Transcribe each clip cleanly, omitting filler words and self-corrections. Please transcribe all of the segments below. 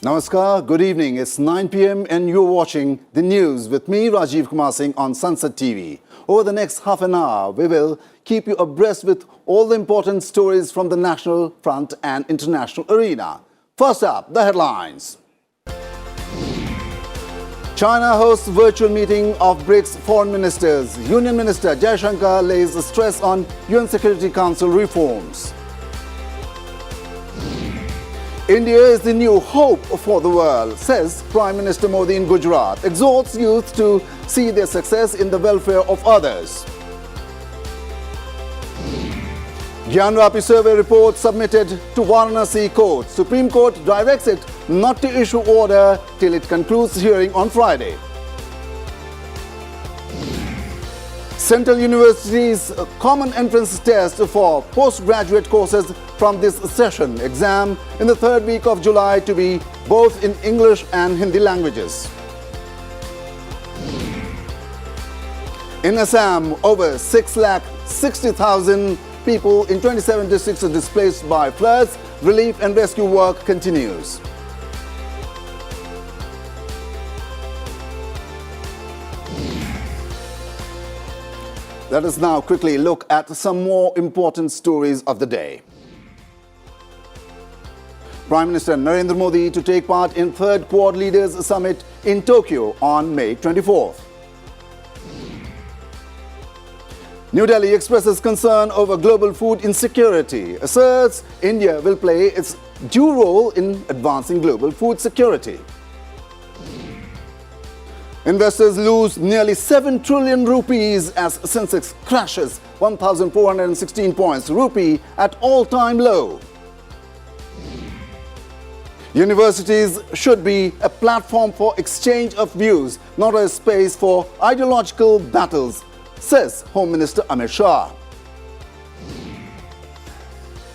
Namaskar, good evening. It's 9 p.m. and you're watching the news with me, Rajiv Kumar Singh on Sansad TV. Over the next half an hour, we will keep you abreast with all the important stories from the national front and international arena. First up, the headlines. China hosts virtual meeting of BRICS foreign ministers. Union Minister Jaishankar lays stress on UN Security Council reforms. India is the new hope for the world, says Prime Minister Modi in Gujarat. Exhorts youth to see their success in the welfare of others. Gyanrapi survey report submitted to Varanasi court. Supreme Court directs it not to issue order till it concludes hearing on Friday. Central University's common entrance test for postgraduate courses from this session. Exam in the third week of July to be both in English and Hindi languages. In Assam, over 6,60,000 people in 27 districts are displaced by floods. Relief and rescue work continues. Let us now quickly look at some more important stories of the day. Prime Minister Narendra Modi to take part in Third Quad Leaders Summit in Tokyo on May 24th. New Delhi expresses concern over global food insecurity, asserts India will play its due role in advancing global food security. Investors lose nearly 7 trillion rupees as Sensex crashes 1,416 points, rupee at all-time low. Universities should be a platform for exchange of views, not a space for ideological battles, says Home Minister Amit Shah.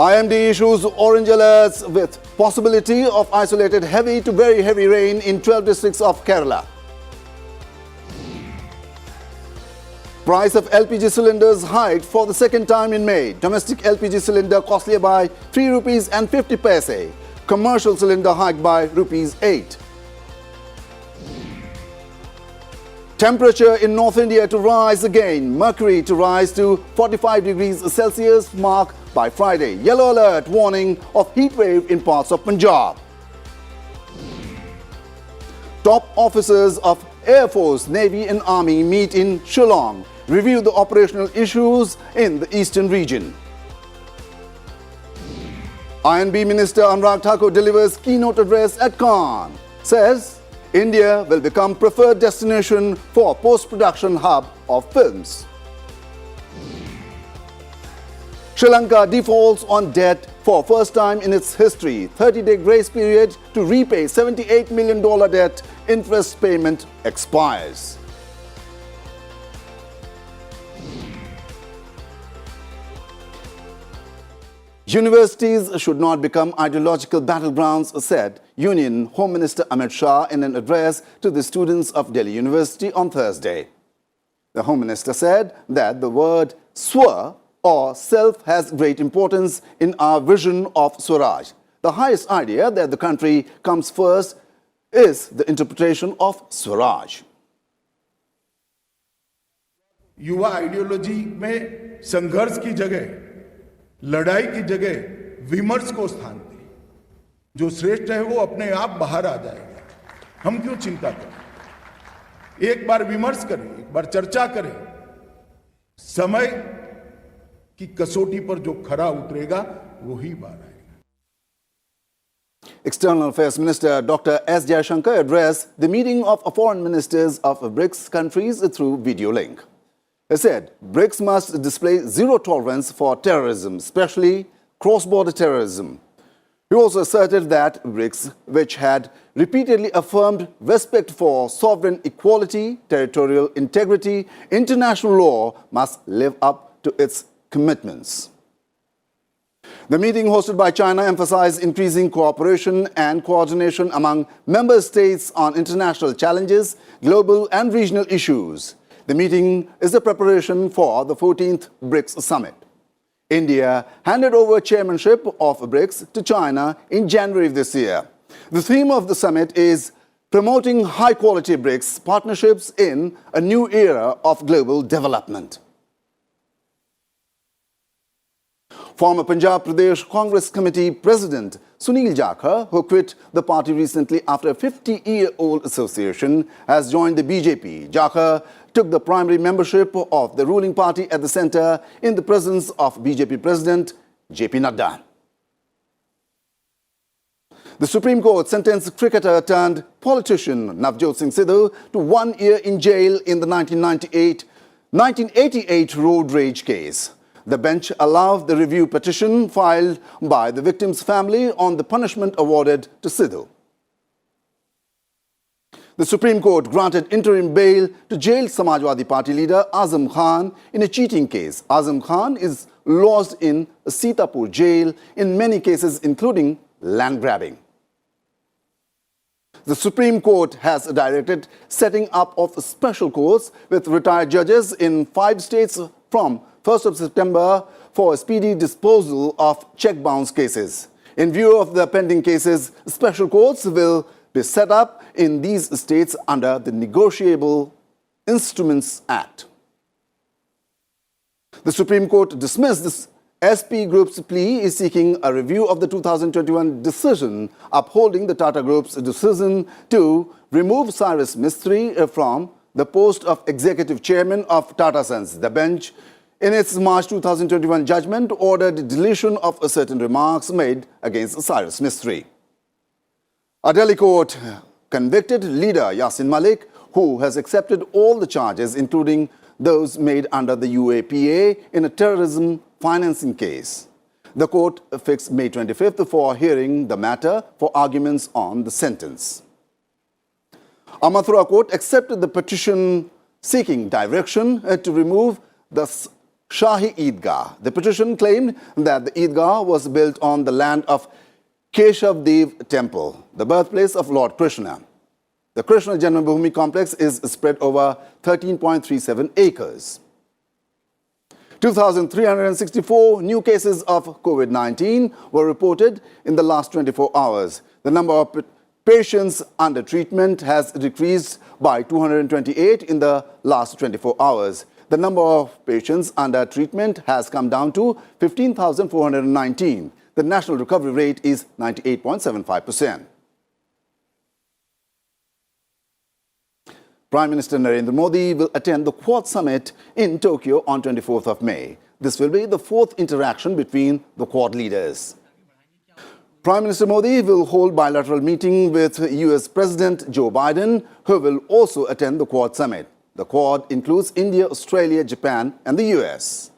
IMD issues orange alerts with possibility of isolated heavy to very heavy rain in 12 districts of Kerala. Price of LPG cylinders hiked for the second time in May. Domestic LPG cylinder costlier by 3 rupees and 50 paise. Commercial cylinder hiked by rupees 8. Temperature in North India to rise again. Mercury to rise to 45 degrees Celsius mark by Friday. Yellow alert warning of heat wave in parts of Punjab. Top officers of Air Force, Navy and Army meet in Shillong. Review the operational issues in the eastern region. INB Minister Anurag Thakur delivers keynote address at Cannes. Says India will become preferred destination for post-production hub of films. Sri Lanka defaults on debt for first time in its history. 30-day grace period to repay $78 million debt. Interest payment expires. Universities should not become ideological battlegrounds, said Union Home Minister Amit Shah in an address to the students of Delhi University on Thursday. The Home Minister said that the word Swa or self has great importance in our vision of Swaraj. The highest idea that the country comes first is the interpretation of Swaraj. युवा ideology में संघर्ष की जगह, लड़ाई की जगह विमर्श को स्थान दें. जो श्रेष्ठ है वो अपने आप बाहर आ जाएगा. हम क्यों चिंता करें? एक बार विमर्श करें, एक बार चर्चा करें. समय की कसौटी पर जो खरा उतरेगा वही बार आएगा. External Affairs Minister Dr. S. Jaishankar addressed the meeting of foreign ministers of BRICS countries through video link. He said BRICS must display zero tolerance for terrorism, especially cross-border terrorism. He also asserted that BRICS, which had repeatedly affirmed respect for sovereign equality, territorial integrity, international law, must live up to its commitments. The meeting hosted by China emphasized increasing cooperation and coordination among member states on international challenges, global and regional issues. The meeting is a preparation for the 14th BRICS summit. India handed over chairmanship of BRICS to China in January of this year. The theme of the summit is promoting high-quality BRICS partnerships in a new era of global development. Former Punjab Pradesh Congress Committee President Sunil Jakhar, who quit the party recently after a 50-year-old association, has joined the BJP. Jakhar took the primary membership of the ruling party at the centre in the presence of BJP President JP Nadda. The Supreme Court sentenced cricketer turned politician Navjot Singh Sidhu to 1 year in jail in the 1988 road rage case. The bench allowed the review petition filed by the victim's family on the punishment awarded to Sidhu. The Supreme Court granted interim bail to jailed Samajwadi Party leader Azam Khan in a cheating case. Azam Khan is lodged in a Sitapur jail in many cases, including land grabbing. The Supreme Court has directed setting up of special courts with retired judges in 5 states from 1st of September for a speedy disposal of check bounce cases. In view of the pending cases, special courts will be set up in these states under the Negotiable Instruments Act. The Supreme Court dismissed this SP Group's plea is seeking a review of the 2021 decision upholding the Tata Group's decision to remove Cyrus Mistry from the post of Executive Chairman of Tata Sons. The bench, in its March 2021 judgment, ordered deletion of certain remarks made against Cyrus Mistry. A Delhi court convicted leader Yasin Malik, who has accepted all the charges, including those made under the UAPA in a terrorism financing case. The court fixed May 25th for hearing the matter for arguments on the sentence. A Mathura court accepted the petition seeking direction to remove the Shahi Eidgah. The petition claimed that the Eidgah was built on the land of Keshav Dev Temple, the birthplace of Lord Krishna. The Krishna Janmabhoomi complex is spread over 13.37 acres. 2,364 new cases of COVID-19 were reported in the last 24 hours. The number of patients under treatment has decreased by 228 in the last 24 hours. The number of patients under treatment has come down to 15,419. The national recovery rate is 98.75%. Prime Minister Narendra Modi will attend the Quad Summit in Tokyo on 24th of May. This will be the 4th interaction between the Quad leaders. Prime Minister Modi will hold bilateral meeting with US President Joe Biden, who will also attend the Quad Summit. The Quad includes India, Australia, Japan and the US.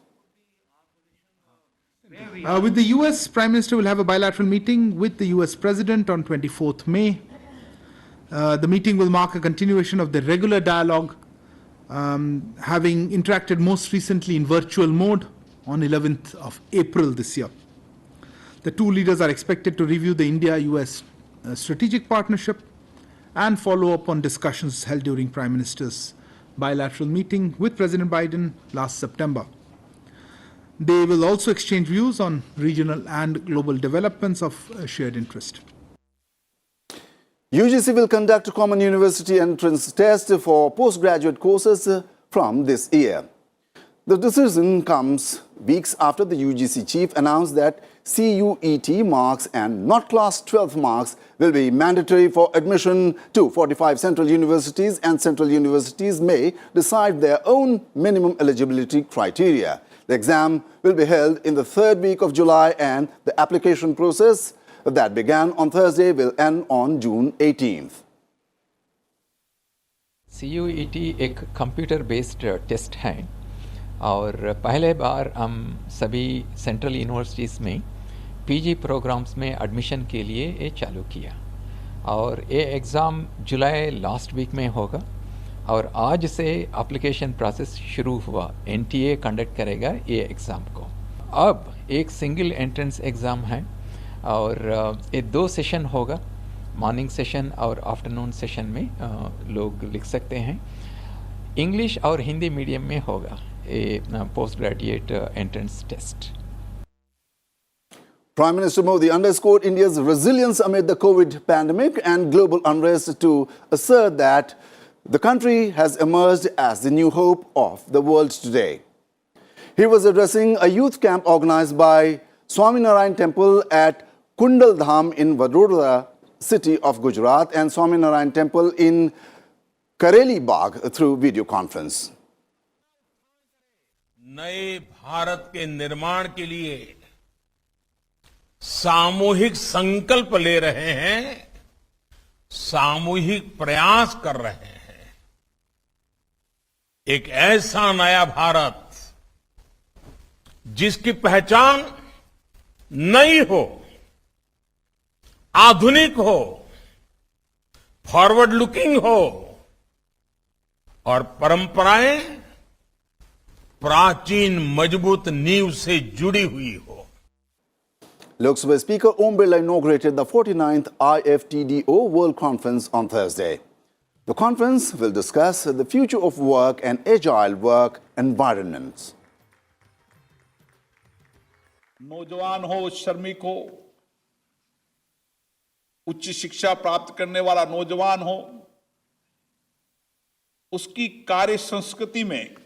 With the US, Prime Minister will have a bilateral meeting with the US President on 24th May. The meeting will mark a continuation of the regular dialogue, having interacted most recently in virtual mode on 11th of April this year. The two leaders are expected to review the India-US strategic partnership and follow up on discussions held during Prime Minister's bilateral meeting with President Biden last September. They will also exchange views on regional and global developments of shared interest. UGC will conduct a common university entrance test for postgraduate courses from this year. The decision comes weeks after the UGC chief announced that CUET marks and not class 12 marks will be mandatory for admission to 45 central universities, and central universities may decide their own minimum eligibility criteria. The exam will be held in the 3rd week of July, and the application process that began on Thursday will end on June 18th. CUET एक computer based test है और पहले बार हम सभी central universities में PG programmes में admission के लिए ये चालू किया और ये एग्ज़ाम जुलाई लास्ट वीक में होगा और आज से एप्लीकेशन प्रोसेस शुरू हुआ। एनटीए कंडक्ट करेगा ये एग्ज़ाम को। अब एक सिंगल एंट्रेंस एग्ज़ाम है और ये 2 सेशन होगा, मॉर्निंग सेशन और आफ्टरनून सेशन में लोग लिख सकते हैं। इंग्लिश और हिंदी मीडियम में होगा ये post graduate entrance test. Prime Minister Modi underscored India's resilience amid the COVID pandemic and global unrest to assert that the country has emerged as the new hope of the world today. He was addressing a youth camp organized by Swaminarayan Temple at Kundal Dham in Vadodara city of Gujarat and Swaminarayan Temple in Kareli Bagh through video conference. नए भारत के निर्माण के लिए सामूहिक संकल्प ले रहे हैं, सामूहिक प्रयास कर रहे हैं। एक ऐसा नया भारत जिसकी पहचान नई हो, आधुनिक हो, फॉरवर्ड लुकिंग हो और परंपराएं प्राचीन मजबूत नींव से जुड़ी हुई हो। Lok Sabha Speaker Om Birla inaugurated the 49th IFTDO World Conference on Thursday. The conference will discuss the future of work and agile work environments. नौजवान हो, श्रमिक हो, उच्च शिक्षा प्राप्त करने वाला नौजवान हो, उसकी कार्य संस्कृति में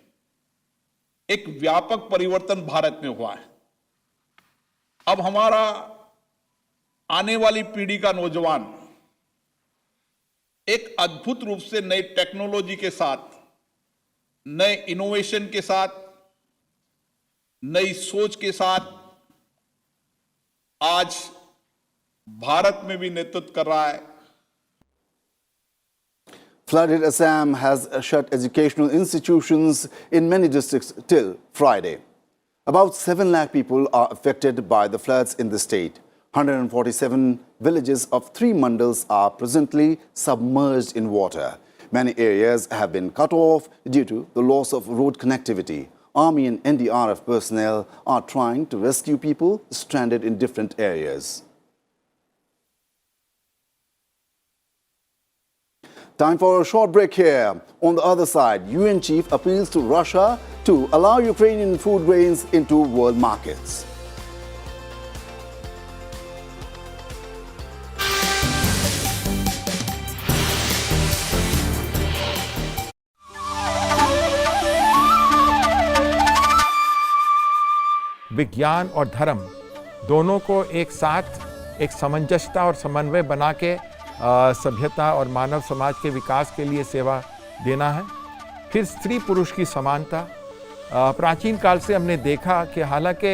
एक व्यापक परिवर्तन भारत में हुआ है। अब हमारा आने वाली पीढ़ी का नौजवान एक अद्भुत रूप से नई टेक्नोलॉजी के साथ, नए इनोवेशन के साथ, नई सोच के साथ आज भारत में भी नेतृत्व कर रहा है। Flooded Assam has shut educational institutions in many districts till Friday. About 7 lakh people are affected by the floods in the state. 147 villages of 3 mandals are presently submerged in water. Many areas have been cut off due to the loss of road connectivity. Army and NDRF personnel are trying to rescue people stranded in different areas. Time for a short break here. On the other side, UN chief appeals to Russia to allow Ukrainian food grains into world markets. विज्ञान और धर्म दोनों को एक साथ एक सामंजस्यता और समन्वय बना के सभ्यता और मानव समाज के विकास के लिए सेवा देना है। फिर स्त्री पुरुष की समानता। प्राचीन काल से हमने देखा कि हालांकि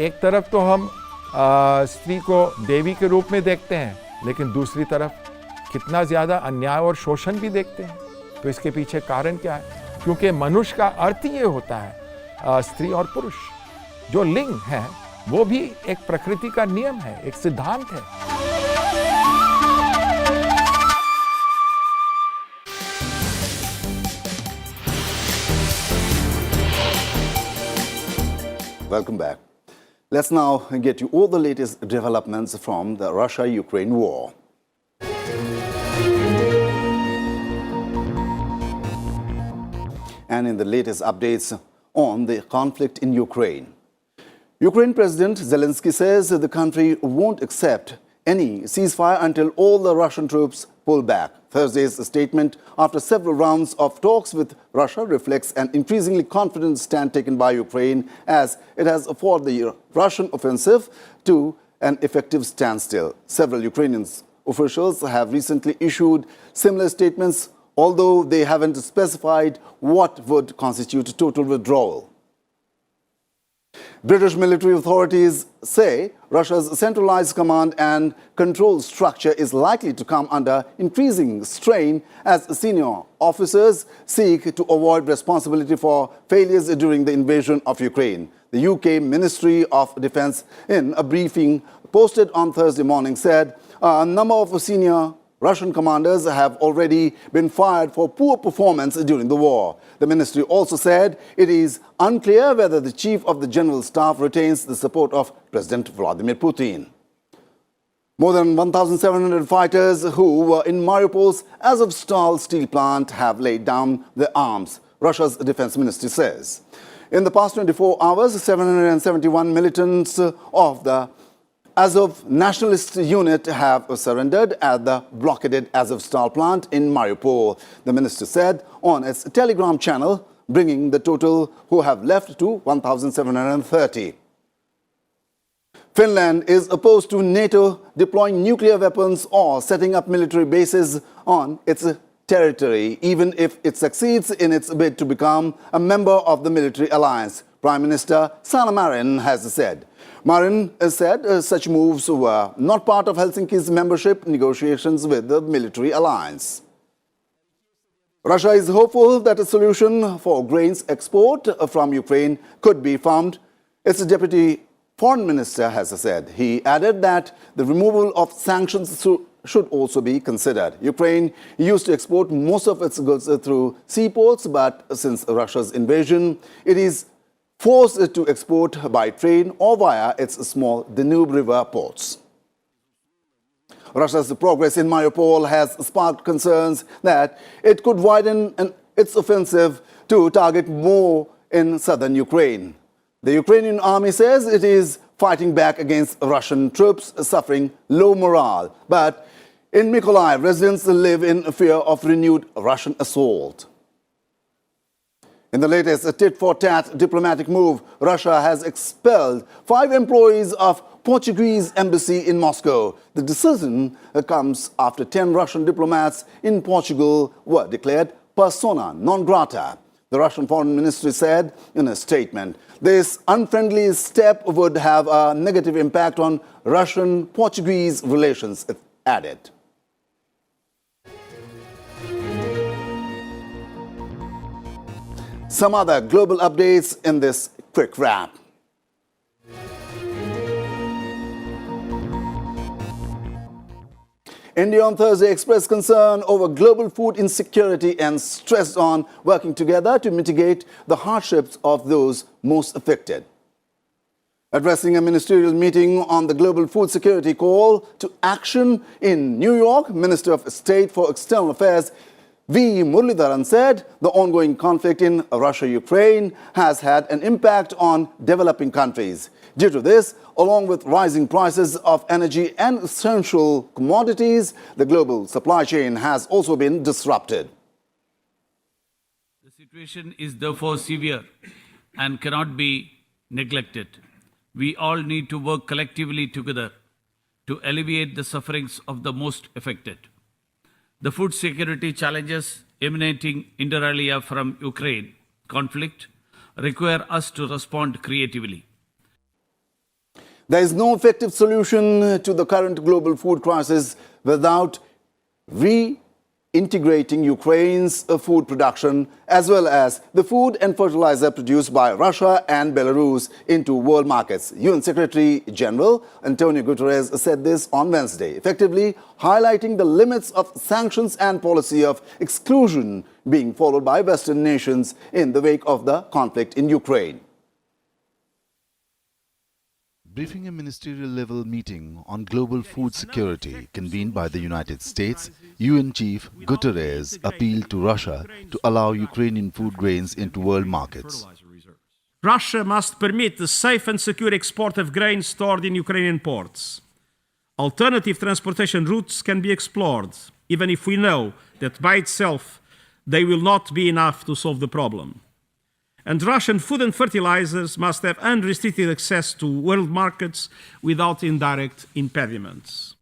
एक तरफ तो हम स्त्री को देवी के रूप में देखते हैं, लेकिन दूसरी तरफ कितना ज़्यादा अन्याय और शोषण भी देखते हैं। तो इसके पीछे कारण क्या है? क्योंकि मनुष्य का अर्थ ये होता है स्त्री और पुरुष। जो लिंग है वो भी एक प्रकृति का नियम है, एक सिद्धांत है। Welcome back. Let's now get you all the latest developments from the Russia-Ukraine war. And in the latest updates on the conflict in Ukraine. Ukraine President Zelensky says the country won't accept any ceasefire until all the Russian troops pull back. Thursday's statement after several rounds of talks with Russia reflects an increasingly confident stand taken by Ukraine as it has fought the Russian offensive to an effective standstill. Several Ukrainian officials have recently issued similar statements, although they haven't specified what would constitute total withdrawal. British military authorities say Russia's centralized command and control structure is likely to come under increasing strain as senior officers seek to avoid responsibility for failures during the invasion of Ukraine. The UK Ministry of Defense, in a briefing posted on Thursday morning, said a number of senior Russian commanders have already been fired for poor performance during the war. The ministry also said it is unclear whether the chief of the general staff retains the support of President Vladimir Putin. More than 1,700 fighters who were in Mariupol's Azovstal steel plant have laid down their arms, Russia's defense ministry says. In the past 24 hours, 771 militants of the Azov nationalist unit have surrendered at the blockaded Azovstal plant in Mariupol, the minister said on its Telegram channel, bringing the total who have left to 1,730. Finland is opposed to NATO deploying nuclear weapons or setting up military bases on its territory, even if it succeeds in its bid to become a member of the military alliance, Prime Minister Sanna Marin has said. Marin said such moves were not part of Helsinki's membership negotiations with the military alliance. Russia is hopeful that a solution for grains export from Ukraine could be found, its deputy foreign minister has said. He added that the removal of sanctions should also be considered. Ukraine used to export most of its goods through seaports, but since Russia's invasion, it is forced to export by train or via its small Danube River ports. Russia's progress in Mariupol has sparked concerns that it could widen its offensive to target more in southern Ukraine. The Ukrainian army says it is fighting back against Russian troops suffering low morale. But in Mykolaiv, residents live in fear of renewed Russian assault. In the latest tit-for-tat diplomatic move, Russia has expelled 5 employees of Portuguese embassy in Moscow. The decision comes after 10 Russian diplomats in Portugal were declared persona non grata. The Russian Foreign Ministry said in a statement, this unfriendly step would have a negative impact on Russian-Portuguese relations, it added. Some other global updates in this quick wrap. India on Thursday expressed concern over global food insecurity and stressed on working together to mitigate the hardships of those most affected. Addressing a ministerial meeting on the global food security call to action in New York, Minister of State for External Affairs V. Muralidharan said the ongoing conflict in Russia-Ukraine has had an impact on developing countries. Due to this, along with rising prices of energy and essential commodities, the global supply chain has also been disrupted. The situation is therefore severe and cannot be neglected. We all need to work collectively together to alleviate the sufferings of the most affected. The food security challenges emanating inter alia from Ukraine conflict require us to respond creatively. There is no effective solution to the current global food crisis without reintegrating Ukraine's food production as well as the food and fertilizer produced by Russia and Belarus into world markets. UN Secretary General Antonio Guterres said this on Wednesday, effectively highlighting the limits of sanctions and policy of exclusion being followed by Western nations in the wake of the conflict in Ukraine. Briefing a ministerial-level meeting on global food security convened by the United States, UN Chief Guterres appealed to Russia to allow Ukrainian food grains into world markets. Russia must permit the safe and secure export of grain stored in Ukrainian ports. Alternative transportation routes can be explored, even if we know that by itself they will not be enough to solve the problem. And Russian food and fertilizers must have unrestricted access to world markets without indirect impediments.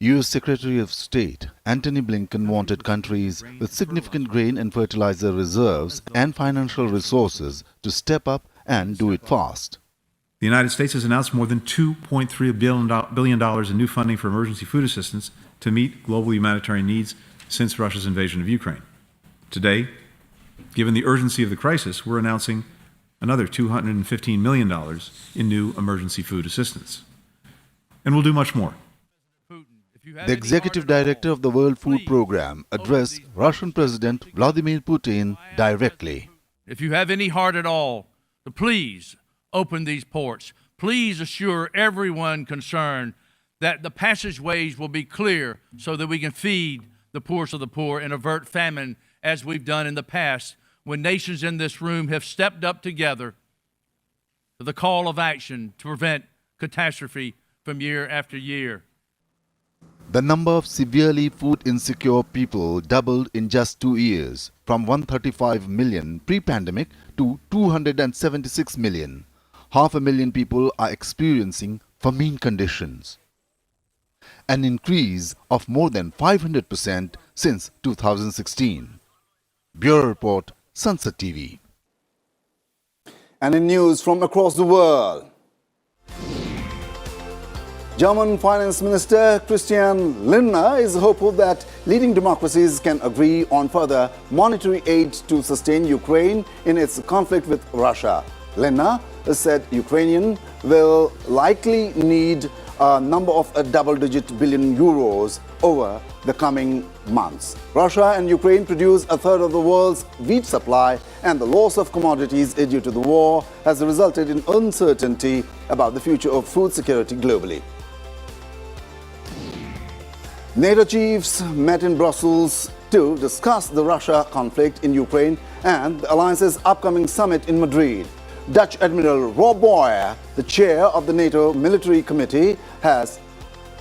U.S. Secretary of State Antony Blinken wanted countries with significant grain and fertilizer reserves and financial resources to step up and do it fast. The United States has announced more than $2.3 billion in new funding for emergency food assistance to meet global humanitarian needs since Russia's invasion of Ukraine. Today, given the urgency of the crisis, we're announcing another $215 million in new emergency food assistance. And we'll do much more. The executive director of the World Food Program addressed Russian President Vladimir Putin directly. If you have any heart at all, to please open these ports. Please assure everyone concerned that the passageways will be clear so that we can feed the poorest of the poor and avert famine as we've done in the past when nations in this room have stepped up together to the call of action to prevent catastrophe from year after year. The number of severely food insecure people doubled in just 2 years, from 135 million pre-pandemic to 276 million. 500,000 people are experiencing famine conditions, an increase of more than 500% since 2016. Bureau Report, Sansad TV. And in news from across the world, German Finance Minister Christian Lindner is hopeful that leading democracies can agree on further monetary aid to sustain Ukraine in its conflict with Russia. Lindner said Ukrainian will likely need a number of double-digit billion euros over the coming months. Russia and Ukraine produce a third of the world's wheat supply, and the loss of commodities due to the war has resulted in uncertainty about the future of food security globally. NATO chiefs met in Brussels to discuss the Russia conflict in Ukraine and the alliance's upcoming summit in Madrid. Dutch Admiral Rob Boyer, the chair of the NATO Military Committee, has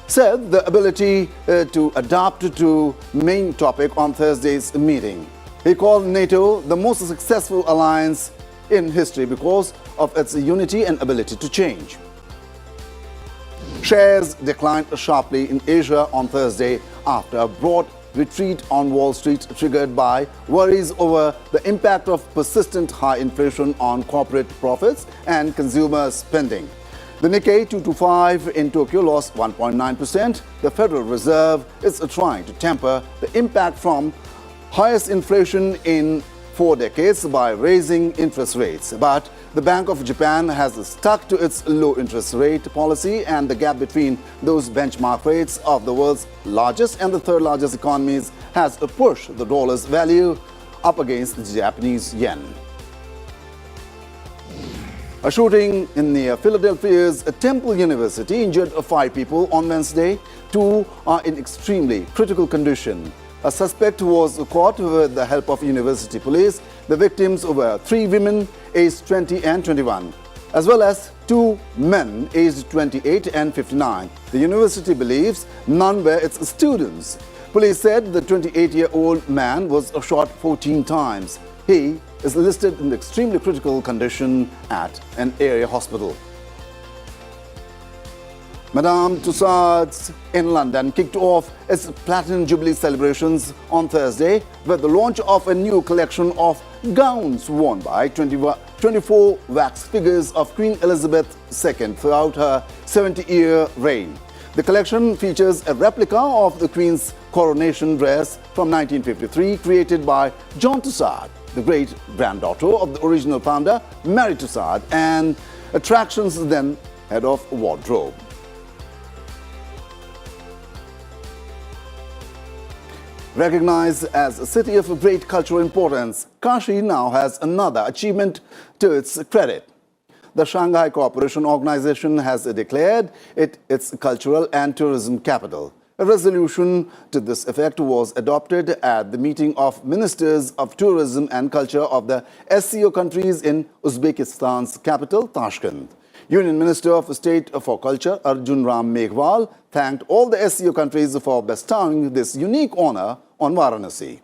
said the ability to adapt to main topic on Thursday's meeting. He called NATO the most successful alliance in history because of its unity and ability to change. Shares declined sharply in Asia on Thursday after a broad retreat on Wall Street triggered by worries over the impact of persistent high inflation on corporate profits and consumer spending. The Nikkei 225 in Tokyo lost 1.9%. The Federal Reserve is trying to temper the impact from highest inflation in 4 decades by raising interest rates. But the Bank of Japan has stuck to its low interest rate policy, and the gap between those benchmark rates of the world's largest and the third largest economies has pushed the dollar's value up against the Japanese yen. A shooting in near Philadelphia's Temple University injured 5 people on Wednesday. 2 are in extremely critical condition. A suspect was caught with the help of university police. The victims were 3 women aged 20 and 21, as well as 2 men aged 28 and 59. The university believes none were its students. Police said the 28-year-old man was shot 14 times. He is listed in extremely critical condition at an area hospital. Madame Tussauds in London kicked off its Platinum Jubilee celebrations on Thursday with the launch of a new collection of gowns worn by 24 wax figures of Queen Elizabeth II throughout her 70-year reign. The collection features a replica of the Queen's coronation dress from 1953 created by John Tussauds, the great-granddaughter of the original founder, Mary Tussauds, and attractions then head of wardrobe. Recognized as a city of great cultural importance, Kashi now has another achievement to its credit. The Shanghai Cooperation Organization has declared it its cultural and tourism capital. A resolution to this effect was adopted at the meeting of Ministers of Tourism and Culture of the SCO countries in Uzbekistan's capital, Tashkent. Union Minister of State for Culture Arjun Ram Meghwal thanked all the SCO countries for bestowing this unique honor on Varanasi.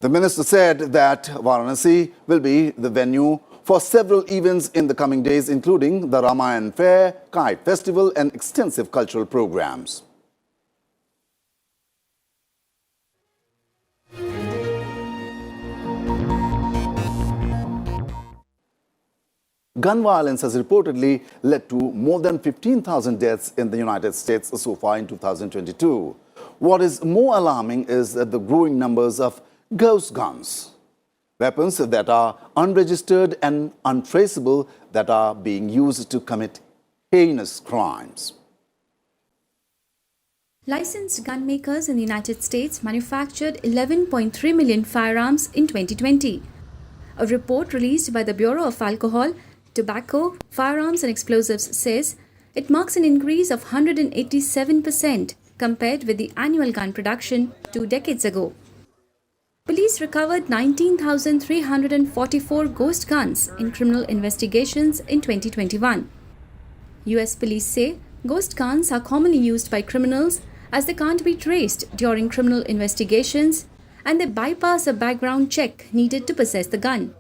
The minister said that Varanasi will be the venue for several events in the coming days, including the Ramayan Fair, Kite Festival, and extensive cultural programs. Gun violence has reportedly led to more than 15,000 deaths in the United States so far in 2022. What is more alarming is that the growing numbers of ghost guns, weapons that are unregistered and untraceable, that are being used to commit heinous crimes. Licensed gun makers in the United States manufactured 11.3 million firearms in 2020. A report released by the Bureau of Alcohol, Tobacco, Firearms and Explosives says it marks an increase of 187% compared with the annual gun production 2 decades ago. Police recovered 19,344 ghost guns in criminal investigations in 2021. US police say ghost guns are commonly used by criminals as they can't be traced during criminal investigations and they bypass a background check needed to possess the gun.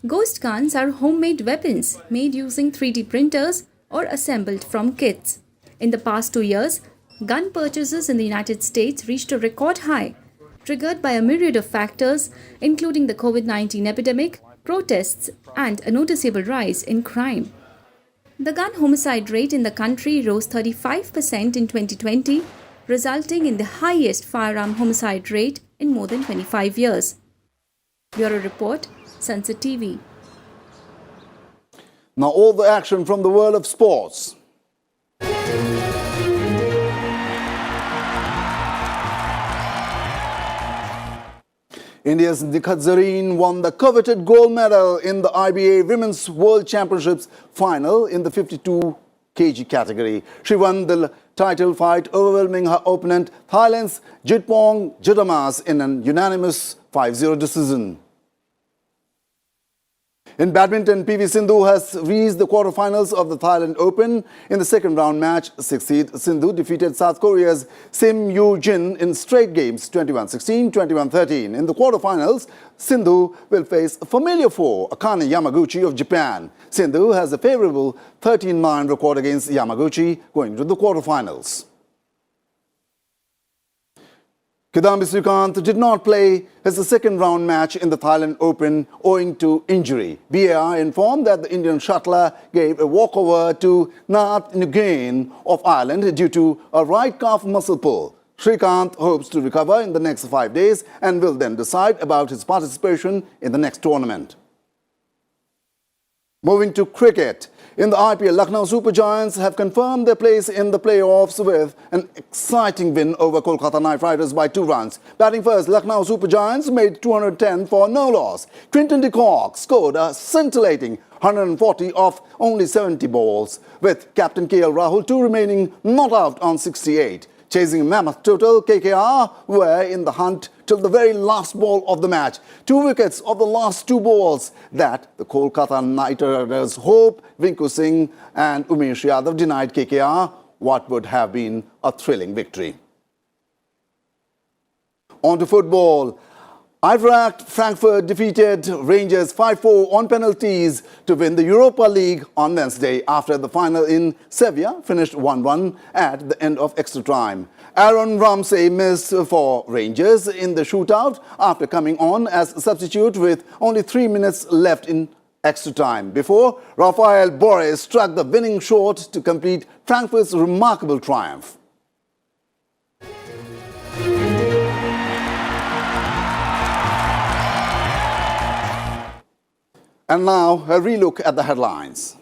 Ghost guns are homemade weapons made using 3D printers or assembled from kits. In the past 2 years, gun purchases in the United States reached a record high, triggered by a myriad of factors, including the COVID-19 epidemic, protests, and a noticeable rise in crime. The gun homicide rate in the country rose 35% in 2020, resulting in the highest firearm homicide rate in more than 25 years. Bureau Report, Sansad TV. Now all the action from the world of sports. India's Nikhat Zareen won the coveted gold medal in the IBA Women's World Championships final in the 52 kg category. She won the title fight, overwhelming her opponent Thailand's Jitpong Judamas in an unanimous 5-0 decision. In badminton, PV Sindhu has reached the quarterfinals of the Thailand Open. In the second round match, 6th seed Sindhu defeated South Korea's Sim Yoo-jin in straight games 21-16, 21-13. In the quarterfinals, Sindhu will face familiar foe Akane Yamaguchi of Japan. Sindhu has a favourable 13-9 record against Yamaguchi going to the quarterfinals. Kidambi Srikanth did not play his second round match in the Thailand Open owing to injury. BAI informed that the Indian shuttler gave a walkover to Nath Nguyen of Ireland due to a right calf muscle pull. Srikanth hopes to recover in the next 5 days and will then decide about his participation in the next tournament. Moving to cricket. In the IPL, Lucknow Super Giants have confirmed their place in the playoffs with an exciting win over Kolkata Knight Riders by 2 runs. Batting first, Lucknow Super Giants made 210 for no loss. Quinton de Kock scored a scintillating 140 off only 70 balls, with captain KL Rahul 2 remaining not out on 68. Chasing a mammoth total, KKR were in the hunt till the very last ball of the match. 2 wickets of the last 2 balls that the Kolkata Knight Riders hope Vinku Singh and Umesh Yadav denied KKR what would have been a thrilling victory. On to football. Eintracht Frankfurt defeated Rangers 5-4 on penalties to win the Europa League on Wednesday after the final in Sevilla finished 1-1 at the end of extra time. Aaron Ramsey missed for Rangers in the shootout after coming on as a substitute with only 3 minutes left in extra time before Rafael Borges struck the winning shot to complete Frankfurt's remarkable triumph. And now, a relook at the headlines.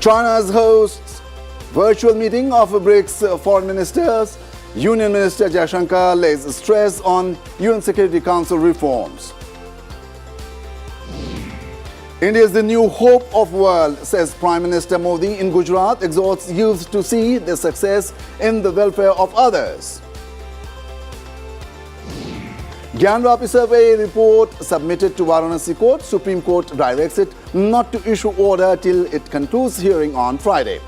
China's hosts virtual meeting of BRICS foreign ministers. Union Minister Jaishankar lays stress on UN Security Council reforms. India is the new hope of world, says Prime Minister Modi in Gujarat, exhorts youth to see their success in the welfare of others. Gyanrapi survey report submitted to Varanasi Court. Supreme Court directs it not to issue order till it concludes hearing on Friday.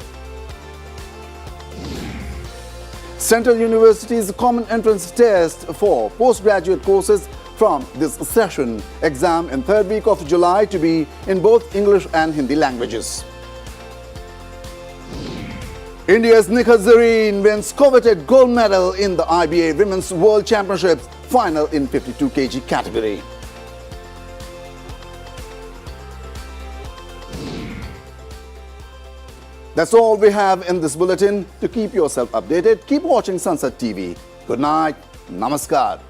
Central University's common entrance test for postgraduate courses from this session. Exam in 3rd week of July to be in both English and Hindi languages. India's Nikhat Zareen wins coveted gold medal in the IBA Women's World Championships final in 52 kg category. That's all we have in this bulletin. To keep yourself updated, keep watching Sansad TV. Good night. Namaskar.